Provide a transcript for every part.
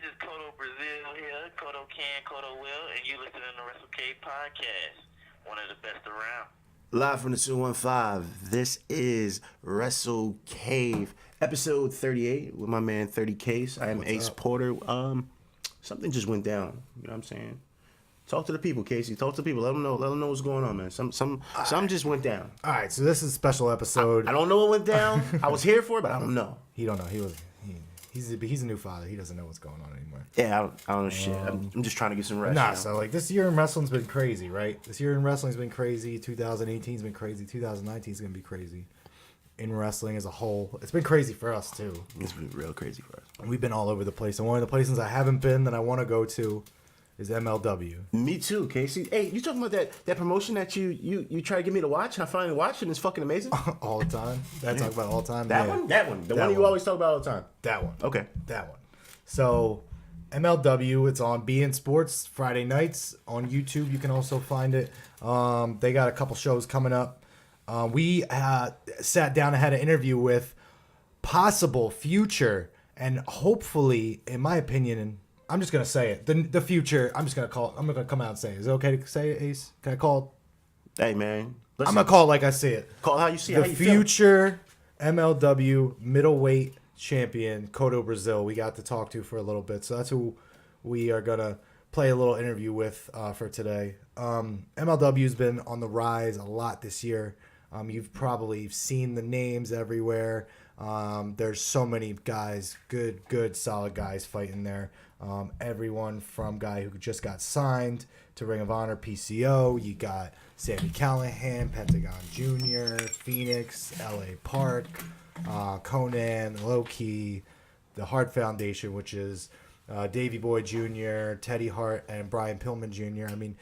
is Cotto Brazil here. Cotto can, Cotto will, and you listening to Wrestle Cave podcast, one of the best around. Live from the 215, this is Wrestle Cave, episode 38 with my man 30 Case. I am Ace Porter. Something just went down. You know what I'm saying? Talk to the people, Casey. Talk to the people. Let them know what's going on, man. Something just went down. All right, so this is a special episode. I don't know what went down. I was here for it, but I don't know. He don't know. He's a new father. He doesn't know what's going on anymore. Yeah, I don't know shit. I'm just trying to get some rest. Nah, you know? so like this year in wrestling's been crazy, right? This year in wrestling's been crazy. 2018's been crazy. 2019's gonna be crazy. In wrestling as a whole, it's been crazy for us too. It's been real crazy for us. We've been all over the place, and one of the places I haven't been that I want to go to is MLW. Me too, Casey. Hey, you talking about that promotion that you try to get me to watch, and I finally watched it, and it's fucking amazing? All the time. That talk about all the time. That one? The one you always talk about all the time. That one. Okay. That one. So, MLW, it's on beIN Sports Friday nights on YouTube. You can also find it. They got a couple shows coming up. We sat down and had an interview with possible future and hopefully, in my opinion, and I'm just gonna say it, the future. I'm gonna come out and say it. Is it okay to say it, Ace? Can I call it? Hey, man. Listen, I'm gonna call it like I see it. call it how you see it. The How you feel. future MLW Middleweight Champion, Cotto Brazil, we got to talk to for a little bit. So that's who we are going to play a little interview with for today. MLW's been on the rise a lot this year. You've probably seen the names everywhere. There's so many guys, good, solid guys fighting there. Everyone from guy who just got signed to Ring of Honor, PCO. You got Sami Callihan, Pentagon Jr., Phoenix, LA Park, Conan, Low Key, the Hart Foundation, which is Davey Boy Jr., Teddy Hart, and Brian Pillman Jr. I mean,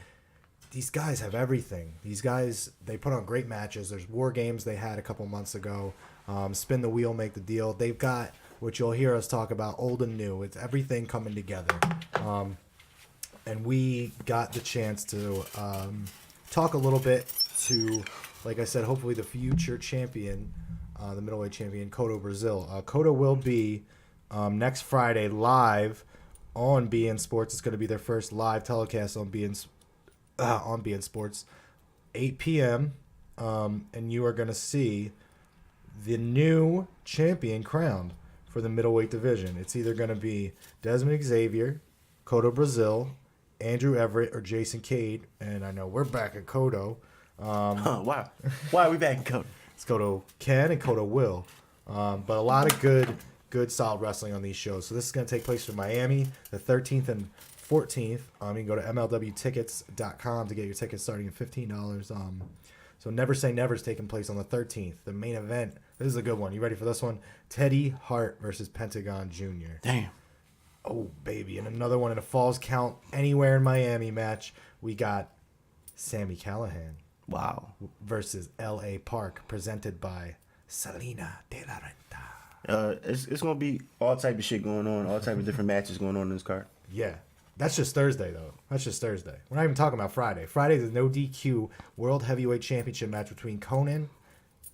these guys have everything. These guys, they put on great matches. There's War Games they had a couple months ago. Spin the Wheel, Make the Deal. They've got, which you'll hear us talk about, old and new. It's everything coming together. And we got the chance to talk a little bit to, like I said, hopefully the future champion, the middleweight champion, Cotto Brazil. Cotto will be next Friday live on beIN Sports. It's going to be their first live telecast on beIN Sports, 8 p.m. And you are going to see the new champion crowned for the middleweight division. It's either going to be Desmond Xavier, Cotto Brazil, Andrew Everett, or Jason Cade. And I know we're back at Cotto. Wow. Why are we back in Cotto? It's Cotto Can and Cotto Will. But a lot of good, solid wrestling on these shows. So this is going to take place in Miami, the 13th and 14th. You can go to MLWtickets.com to get your tickets starting at $15. So Never Say Never is taking place on the 13th. The main event, this is a good one. You ready for this one? Teddy Hart versus Pentagon Jr. Damn. Oh, baby. And another one in a Falls Count Anywhere in Miami match. We got Sami Callihan. Wow. Versus L.A. Park, presented by Salina de la Renta. It's going to be all type of shit going on, all type of different matches going on in this card. Yeah. That's just Thursday, though. That's just Thursday. We're not even talking about Friday. Friday's a no DQ World Heavyweight Championship match between Conan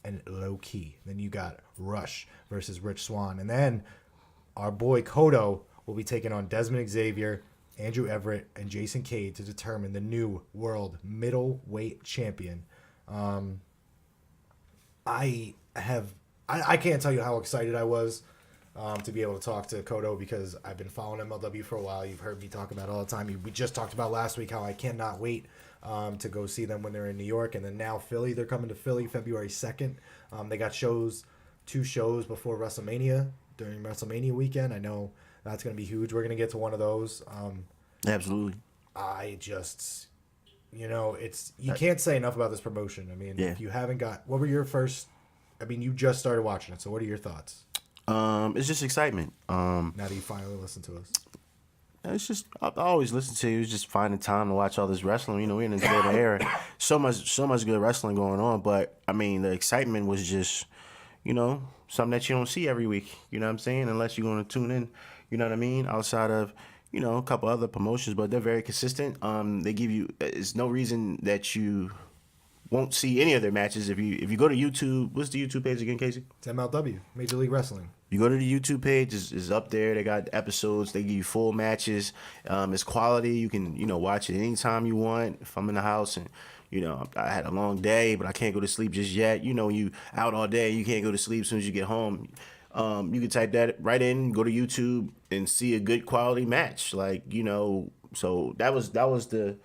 and Low Key. Then you got Rush versus Rich Swann. And then our boy Cotto will be taking on Desmond Xavier, Andrew Everett, and Jason Cade to determine the new world middleweight champion. I can't tell you how excited I was to be able to talk to Cotto because I've been following MLW for a while. You've heard me talk about it all the time. We just talked about last week how I cannot wait to go see them when they're in New York. And then now Philly, they're coming to Philly February 2nd. They got two shows before WrestleMania during WrestleMania weekend. I know that's going to be huge. We're going to get to one of those. Absolutely. I just, you can't say enough about this promotion. I mean, if you haven't what were your first, you just started watching it. So what are your thoughts? It's just excitement. Now that you finally listen to us. It's just, I always listen to you. It's just finding time to watch all this wrestling. We're in this golden era. So much good wrestling going on. But, the excitement was just, something that you don't see every week. You know what I'm saying? Unless you're going to tune in, you know what I mean? Outside of, a couple other promotions. But they're very consistent. They give you, there's no reason that you won't see any of their matches. If you go to YouTube, what's the YouTube page again, Casey? It's MLW, Major League Wrestling. You go to the YouTube page, it's up there. They got episodes. They give you full matches. It's quality. You can, watch it anytime you want. If I'm in the house and, I had a long day, but I can't go to sleep just yet. You out all day, you can't go to sleep as soon as you get home. You can type that right in, go to YouTube, and see a good quality match. So that was the,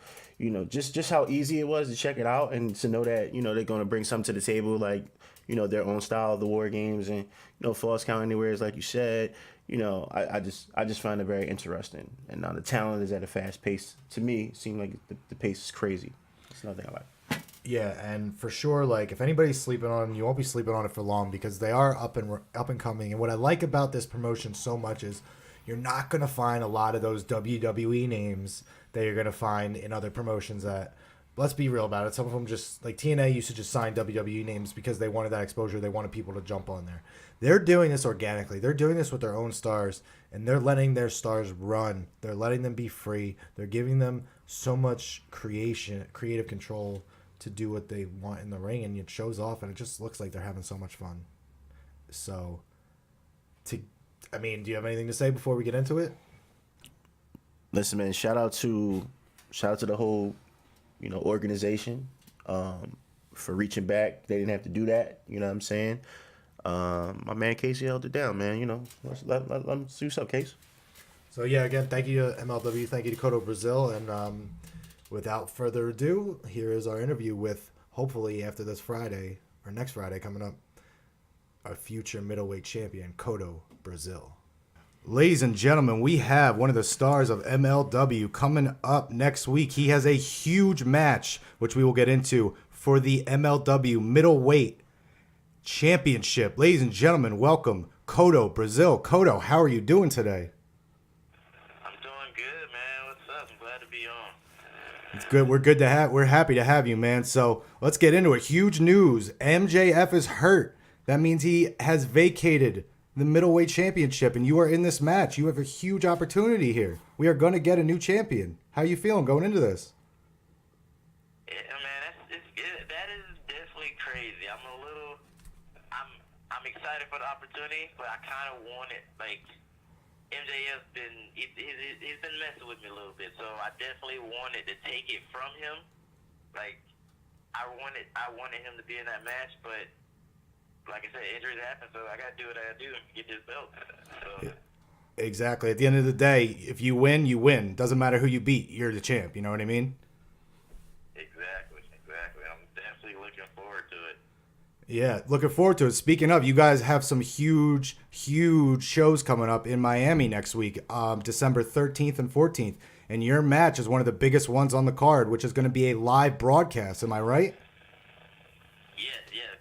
just how easy it was to check it out and to know that, they're going to bring something to the table, their own style of the war games and, Falls Count Anywhere is like you said. I just find it very interesting. And now the talent is at a fast pace. To me, it seemed like the pace is crazy. That's another thing I like. Yeah, and for sure, if anybody's sleeping on, you won't be sleeping on it for long because they are up and coming. And what I like about this promotion so much is you're not gonna find a lot of those WWE names that you're gonna find in other promotions. That, let's be real about it, some of them just TNA used to just sign WWE names because they wanted that exposure. They wanted people to jump on there. They're doing this organically. They're doing this with their own stars, and they're letting their stars run. They're letting them be free. They're giving them so much creative control to do what they want in the ring, and it shows off, and it just looks like they're having so much fun. So, do you have anything to say before we get into it? Listen, man, shout out to the whole, organization, for reaching back. They didn't have to do that. You know what I'm saying? My man Casey held it down, man. Let him do what's up, Case. So yeah, again, thank you to MLW, thank you to Cotto Brazil, and without further ado, here is our interview with, hopefully after this Friday, or next Friday coming up, our future middleweight champion, Cotto Brazil. Ladies and gentlemen, we have one of the stars of MLW coming up next week. He has a huge match, which we will get into, for the MLW Middleweight Championship. Ladies and gentlemen, welcome Cotto Brazil. Cotto, how are you doing today? I'm doing good, man. What's up? I'm glad to be on. It's good. We're happy to have you, man. So let's get into it. Huge news. MJF is hurt. That means he has vacated the middleweight championship, and you are in this match. You have a huge opportunity here. We are going to get a new champion. How are you feeling going into this? Yeah, man, that is definitely crazy. I'm excited for the opportunity, but I kind of want it. MJF's he's been messing with me a little bit, so I definitely wanted to take it from him. I wanted him to be in that match, but like I said, injuries happen, so I got to do what I got to do to get this belt. So. Exactly. At the end of the day, if you win, you win. Doesn't matter who you beat. You're the champ. You know what I mean? Exactly. I'm definitely looking forward to it. Yeah, looking forward to it. Speaking of, you guys have some huge shows coming up in Miami next week, December 13th and 14th. And your match is one of the biggest ones on the card, which is going to be a live broadcast. Am I right? Yeah,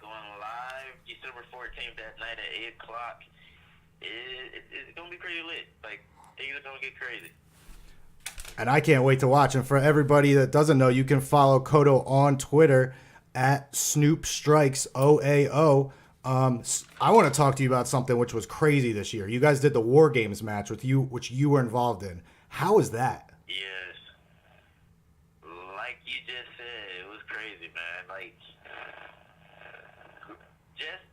going live December 14th that night at 8 o'clock. It's going to be pretty lit. Things are going to get crazy. And I can't wait to watch. And for everybody that doesn't know, you can follow Cotto on Twitter at Snoop Strikes OAO. I want to talk to you about something which was crazy this year. You guys did the War Games match which you were involved in. How was that? Yes. Like you just said, it was crazy, man.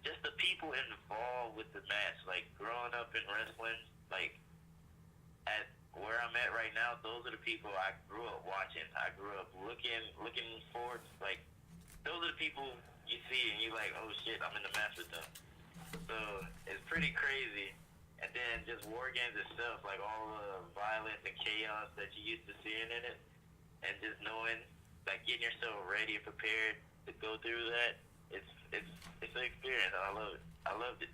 Just the people involved with the match. Growing up in wrestling, at where I'm at right now, those are the people I grew up watching. I grew up looking forward. Those are the people you see and you oh shit, I'm in the match with them. So it's pretty crazy. And then just War Games itself, all the violence and chaos that you used to seeing in it, and just knowing, getting yourself ready and prepared to go through that, it's an experience. I love it. I loved it.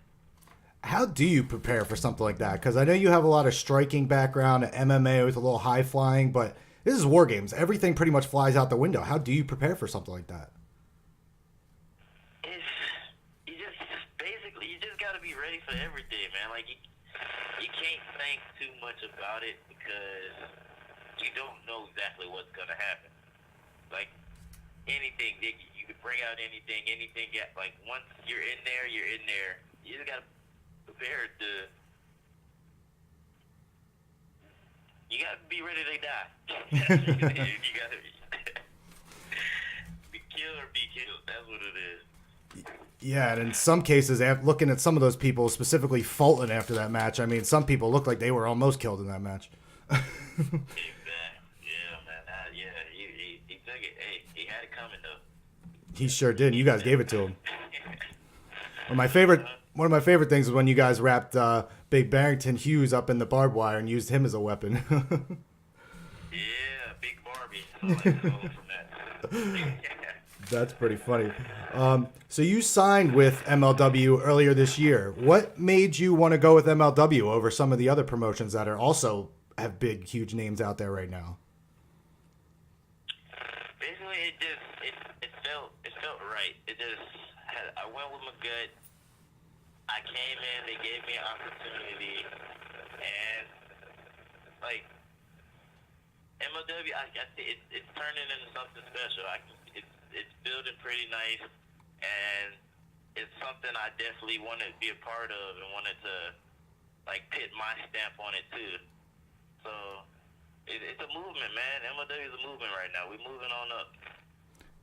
How do you prepare for something like that? Because I know you have a lot of striking background, MMA with a little high flying, but this is War Games. Everything pretty much flies out the window. How do you prepare for something like that? You just got to be ready for everything, man. You can't think too much about it because you don't know exactly what's gonna happen. Anything, you could bring out anything. Once you're in there, you're in there. You just gotta prepare to. You gotta be ready to die. You gotta be kill or be killed. That's what it is. Yeah, and in some cases, looking at some of those people, specifically Fulton after that match, I mean, some people looked like they were almost killed in that match. Exactly. Yeah, man. Yeah, he took it. Hey, he had it coming though. He sure did. And you guys gave it to him. One of my favorite things was when you guys wrapped Big Barrington Hughes up in the barbed wire and used him as a weapon. Yeah, Big Barbie. I like to go from that. That's pretty funny. So you signed with MLW earlier this year. What made you want to go with MLW over some of the other promotions that are also have big, huge names out there right now? Basically, it felt right. I went with my gut. I came in, they gave me an opportunity, and like MLW, I see it's turning into something special. It's building pretty nice, and it's something I definitely wanted to be a part of and wanted to like put my stamp on it too. So it's a movement, man. MLW is a movement right now. We're moving on up.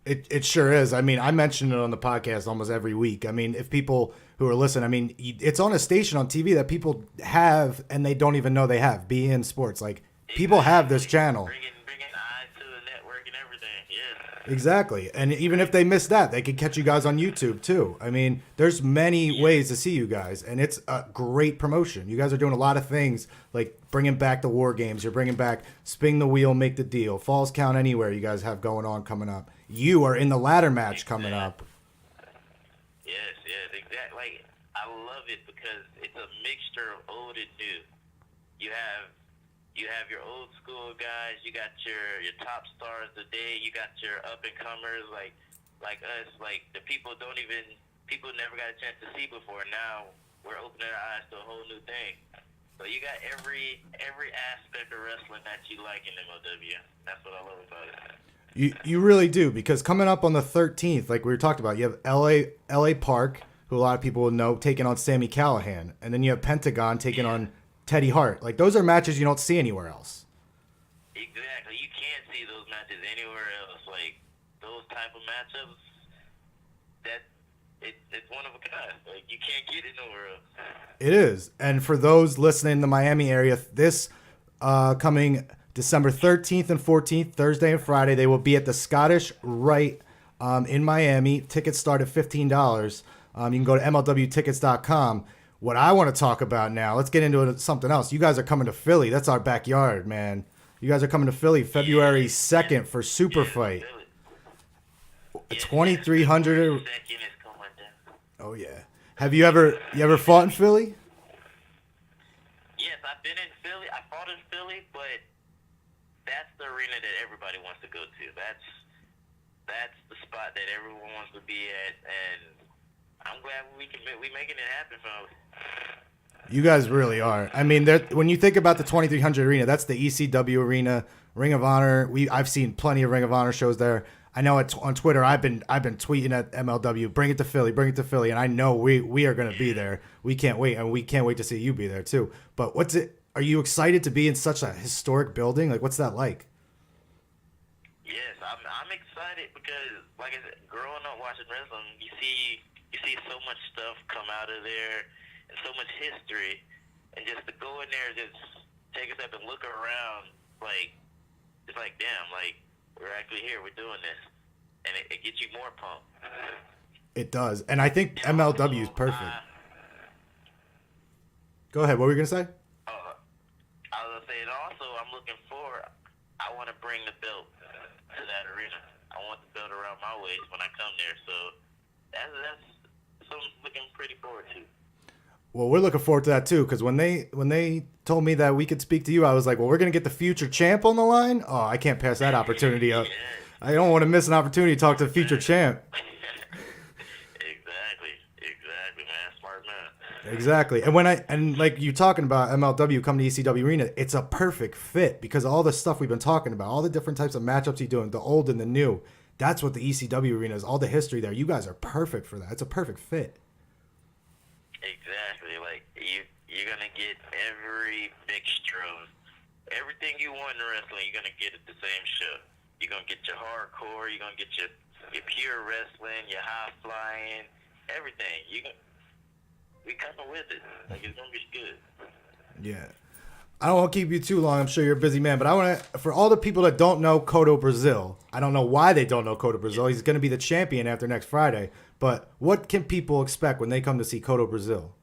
It sure is. I mean, I mention it on the podcast almost every week. I mean, if people who are listening, I mean, it's on a station on TV that people have and they don't even know they have. BN Sports, like people have this channel. Bringing eyes to the network and everything. Yeah. Exactly. And even if they miss that, they can catch you guys on YouTube too. I mean, there's many ways to see you guys, and it's a great promotion. You guys are doing a lot of things, like bringing back the War Games. You're bringing back Spin the Wheel, Make the Deal, Falls Count Anywhere you guys have going on coming up. You are in the ladder match coming up. Yes, exactly. Like, I love it because it's a mixture of old and new. You have your old school guys, you got your top stars of the day, you got your up and comers like us, like the people never got a chance to see before. Now we're opening our eyes to a whole new thing. So you got every aspect of wrestling that you like in MLW. That's what I love about it. You really do, because coming up on the 13th, like we were talking about, you have LA Park, who a lot of people will know, taking on Sami Callihan, and then you have Pentagon taking on Teddy Hart. Like, those are matches you don't see anywhere else. Exactly. You can't see those matches anywhere else. Like, those type of matchups, it's one of a kind. Like, you can't get it nowhere else. It is. And for those listening in the Miami area, this coming December 13th and 14th, Thursday and Friday, they will be at the Scottish Rite in Miami. Tickets start at $15. You can go to MLWtickets.com. What I want to talk about now, let's get into something else. You guys are coming to Philly. That's our backyard, man. You guys are coming to Philly February 2nd for Super Fight. 2,300. Oh, yeah. Have you ever fought in Philly? Yes, I've been in Philly. I fought in Philly, but that's the arena that everybody wants to go to. That's the spot that everyone wants to be at, and I'm glad we making it happen, fellas. You guys really are. I mean, when you think about the 2,300 arena, that's the ECW arena, Ring of Honor. I've seen plenty of Ring of Honor shows there. I know on Twitter I've been tweeting at MLW, bring it to Philly, and I know we are going to be there. We can't wait, and we can't wait to see you be there too. But are you excited to be in such a historic building? Like, what's that like? Yes, I'm excited because, like I said, growing up watching wrestling, you see so much stuff come out of there and so much history, and just to go in there, just take a step and look around, like, it's like, damn, like, we're actually here, we're doing this, and it gets you more pumped. It does, and I think MLW is perfect. Go ahead, what were you going to say? I was going to say, and also I'm looking forward, I want to bring the belt to that arena. I want the belt around my waist when I come there, so that's something I'm looking pretty forward to. Well, we're looking forward to that too, because when they told me that we could speak to you, I was like, well, we're going to get the future champ on the line? Oh, I can't pass that opportunity up. I don't want to miss an opportunity to talk to the future champ. Exactly, man. Smart man. Exactly. And like you talking about MLW coming to ECW Arena, it's a perfect fit because all the stuff we've been talking about, all the different types of matchups you're doing, the old and the new, that's what the ECW Arena is, all the history there. You guys are perfect for that. It's a perfect fit. Exactly. Like, you're going to get every mixture of everything you want in wrestling, you're going to get at the same show. You're going to get your hardcore, you're going to get your pure wrestling, your high flying, everything. We coming with it. Like, it's gonna be good. Yeah. I don't want to keep you too long. I'm sure you're a busy man, but I want to, for all the people that don't know Kotto Brazil, I don't know why they don't know Kotto Brazil. He's going to be the champion after next Friday. But what can people expect when they come to see Kotto Brazil?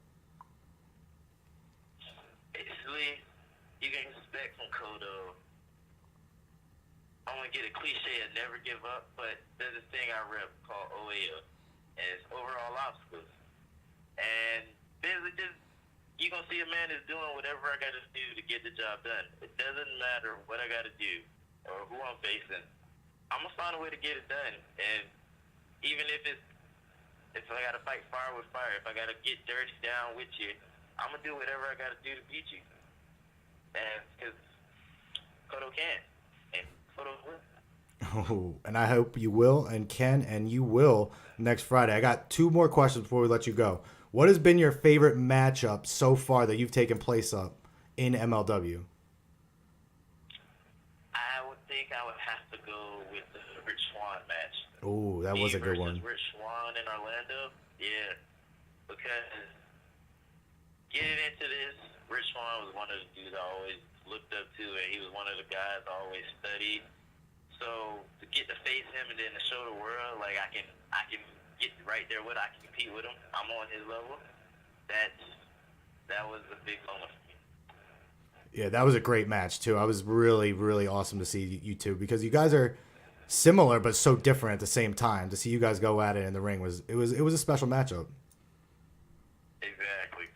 Basically, you can expect from Kotto. I'm gonna get a cliche of never give up, but there's a thing I rep called OAO, and it's overall obstacles. And basically, just you're going to see a man is doing whatever I got to do to get the job done. It doesn't matter what I got to do or who I'm facing. I'm going to find a way to get it done. And even if I got to fight fire with fire, if I got to get dirty down with you, I'm going to do whatever I got to do to beat you. And because Kotto can. And Kotto will. Oh, and I hope you will and can, and you will next Friday. I got 2 more questions before we let you go. What has been your favorite matchup so far that you've taken place up in MLW? I would think I would have to go with the Rich Swann match. Oh, that was a good one. Rich Swann in Orlando, yeah. Because getting into this, Rich Swann was one of the dudes I always looked up to, and he was one of the guys I always studied. So to get to face him and then to show the world, like I can get right there with him, I can compete with him. I'm on his level. That was a big moment for me. Yeah, that was a great match too. I was really, really awesome to see you two because you guys are similar but so different at the same time. To see you guys go at it in the ring was a special matchup. Exactly.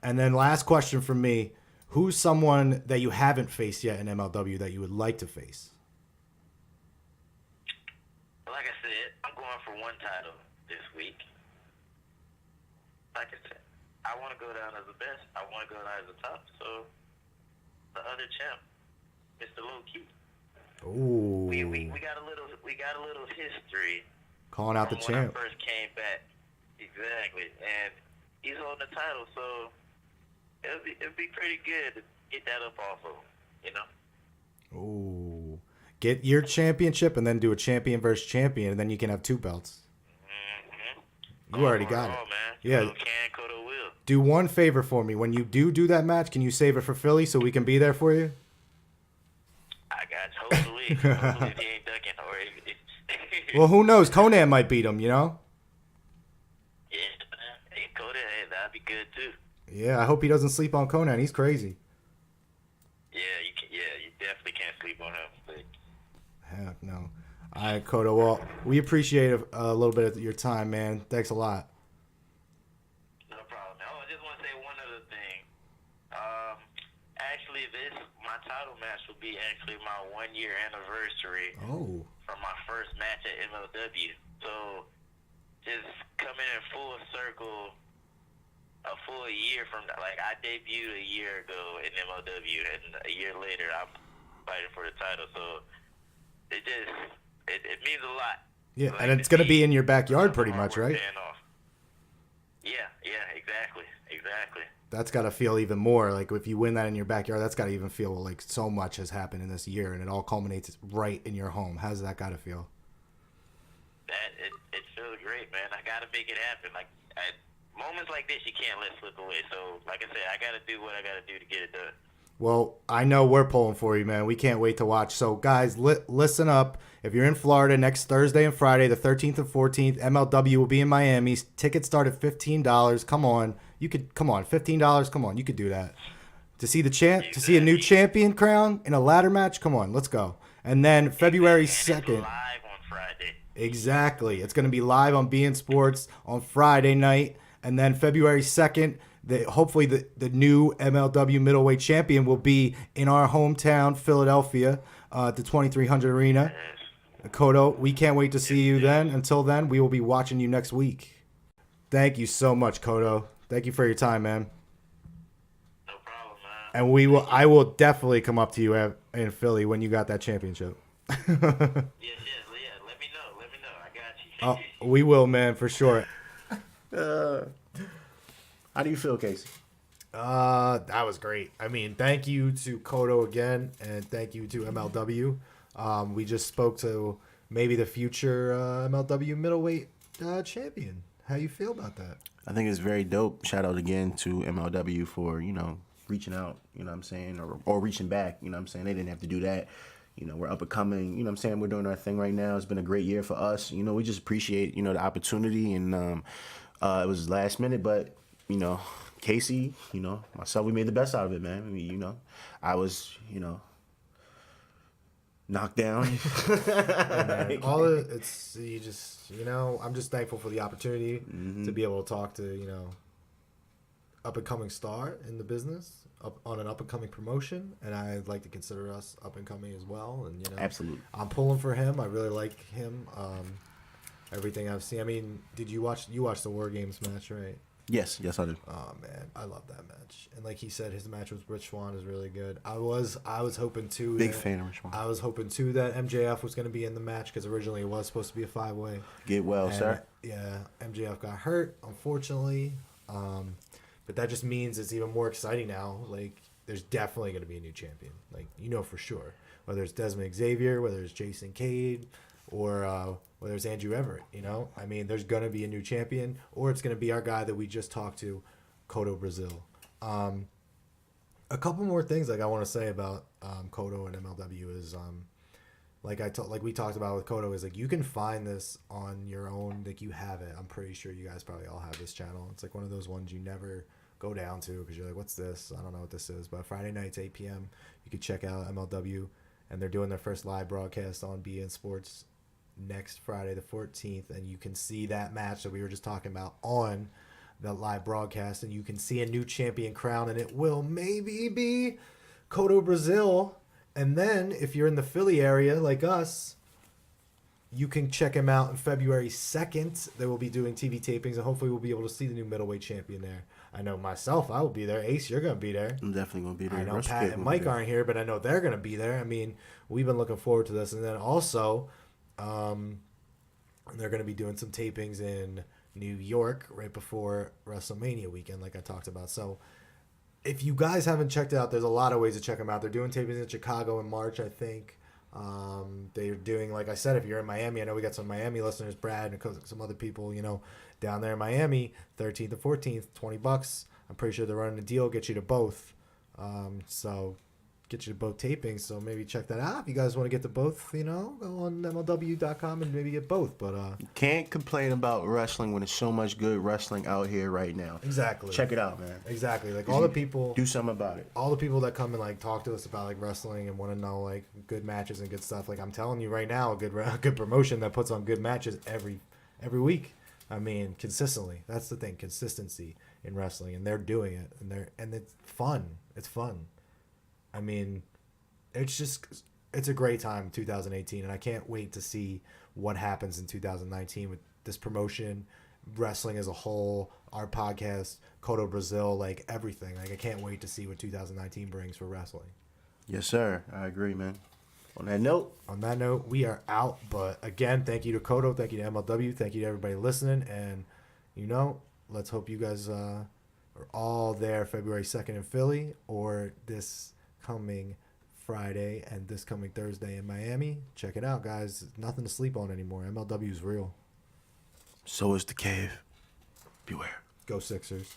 And then last question from me: who's someone that you haven't faced yet in MLW that you would like to face? Like I said, I'm going for one title this week. Like I said, I want to go down as the best. I want to go down as the top. So the other champ, Mr. Low Key. Ooh. We got a little history. Calling out the from when champ. I first came back. Exactly, and he's holding the title, so it'll be pretty good to get that up off of him, you know. Ooh. Get your championship and then do a champion versus champion, and then you can have 2 belts. Mm-hmm. You already got it. Man. Yeah. Kotto can, Kotto will. Do one favor for me. When you do that match, can you save it for Philly so we can be there for you? I got you. Hopefully he ain't ducking. Well, who knows? Conan might beat him, you know? Yeah, man. Hey, Kotto, hey, that'd be good too. Yeah, I hope he doesn't sleep on Conan. He's crazy. Yeah, you definitely can't sleep on him. But Heck no. All right, Kotto. Well, we appreciate a little bit of your time, man. Thanks a lot. no problem. Oh, I just want to say one other thing. Actually, my title match will be actually my 1-year anniversary Oh. from my first match at MLW. So, just coming in full circle, a full year from that. Like, I debuted a year ago in MLW, and a year later, I'm fighting for the title. So, it means a lot. Yeah, Like, and it's going to be in your backyard pretty much, right? Yeah, exactly. That's got to feel even more. Like, if you win that in your backyard, that's got to even feel like so much has happened in this year, and it all culminates right in your home. How's that got to feel? It feels great, man. I got to make it happen. Like, moments like this, you can't let slip away. So, like I said, I got to do what I got to do to get it done. Well, I know we're pulling for you, man. We can't wait to watch. So, guys, listen up. If you're in Florida next Thursday and Friday, the 13th and 14th, MLW will be in Miami. Tickets start at $15. Come on. $15. Come on. You could do that. To see the champ, to see a new champion crown in a ladder match, come on. Let's go. And then February 2nd. It's live on Friday. Exactly. It's going to be live on beIN Sports on Friday night. And then February 2nd, hopefully the new MLW Middleweight Champion will be in our hometown, Philadelphia, at the 2300 Arena. Kotto, we can't wait to see you then. Until then, we will be watching you next week. Thank you so much, Kotto. Thank you for your time, man. No problem, man. And I will definitely come up to you in Philly when you got that championship. Yeah. Let me know. I got you. Oh, we will, man, for sure. How do you feel, Casey? That was great. I mean, thank you to Kotto again, and thank you to MLW. We just spoke to maybe the future MLW middleweight champion. How you feel about that? I think it's very dope. Shout out again to MLW for, reaching out, you know what I'm saying, or reaching back, you know what I'm saying. They didn't have to do that. We're up and coming, you know what I'm saying. We're doing our thing right now. It's been a great year for us. We just appreciate, the opportunity, and it was last minute, but, Casey, myself, we made the best out of it, man. I mean, I was, knocked down. Man, it's you just I'm just thankful for the opportunity to be able to talk to up and coming star in the business, up on an up and coming promotion, and I'd like to consider us up and coming as well. And Absolutely, I'm pulling for him. I really like him. Everything I've seen. I mean, did you watch the War Games match, right? Yes, I did. Oh man, I love that match. And like he said, his match with Rich Swann is really good. I was hoping too. Big fan of Rich Swann. I was hoping too that MJF was going to be in the match because originally it was supposed to be a 5-way. Get well, sir. Yeah, MJF got hurt, unfortunately. But that just means it's even more exciting now. Like, there's definitely going to be a new champion. Like, for sure. Whether it's Desmond Xavier, whether it's Jason Cade, or whether it's Andrew Everett, I mean, there's going to be a new champion, or it's going to be our guy that we just talked to, Cotto Brazil. A couple more things I want to say about Cotto and MLW is like we talked about with Cotto is like you can find this on your own, like you have it. I'm pretty sure you guys probably all have this channel. It's like one of those ones you never go down to because you're like, what's this? I don't know what this is. But Friday nights 8 p.m. you can check out MLW, and they're doing their first live broadcast on BN Sports next Friday the 14th, and you can see that match that we were just talking about on that live broadcast, and you can see a new champion crown, and it will maybe be Kotto Brazil. And then if you're in the Philly area like us, you can check him out on February 2nd. They will be doing TV tapings, and hopefully we'll be able to see the new middleweight champion there. I know myself, I will be there. Ace, you're going to be there. I'm definitely going to be there. I know Pat and Mike aren't here, but I know they're going to be there. I mean, we've been looking forward to this. And then also, they're going to be doing some tapings in New York right before WrestleMania weekend, like I talked about. So if you guys haven't checked it out, there's a lot of ways to check them out. They're doing tapings in Chicago in March, I think. They're doing, like I said, if you're in Miami, I know we got some Miami listeners, Brad and some other people, down there in Miami, 13th to 14th, $20. I'm pretty sure they're running a deal, get you to both. So get you to both tapings. So maybe check that out. If you guys want to get to both, go on MLW.com and maybe get both. But you can't complain about wrestling when there's so much good wrestling out here right now. Exactly. Check it out, man. Exactly. Like all the people do something about it. All the people that come and like talk to us about like wrestling and want to know like good matches and good stuff. Like I'm telling you right now, a good promotion that puts on good matches every week. I mean, consistently. That's the thing, consistency in wrestling, and they're doing it, and it's fun. It's fun. I mean, it's a great time, 2018, and I can't wait to see what happens in 2019 with this promotion, wrestling as a whole, our podcast, Cotto Brazil, like everything. Like I can't wait to see what 2019 brings for wrestling. Yes, sir. I agree, man. On that note, we are out. But again, thank you to Cotto, thank you to MLW, thank you to everybody listening, and let's hope you guys are all there February 2nd in Philly, or this coming Friday and this coming Thursday in Miami. Check it out, guys. Nothing to sleep on anymore. MLW is real. So is the cave. Beware. Go Sixers.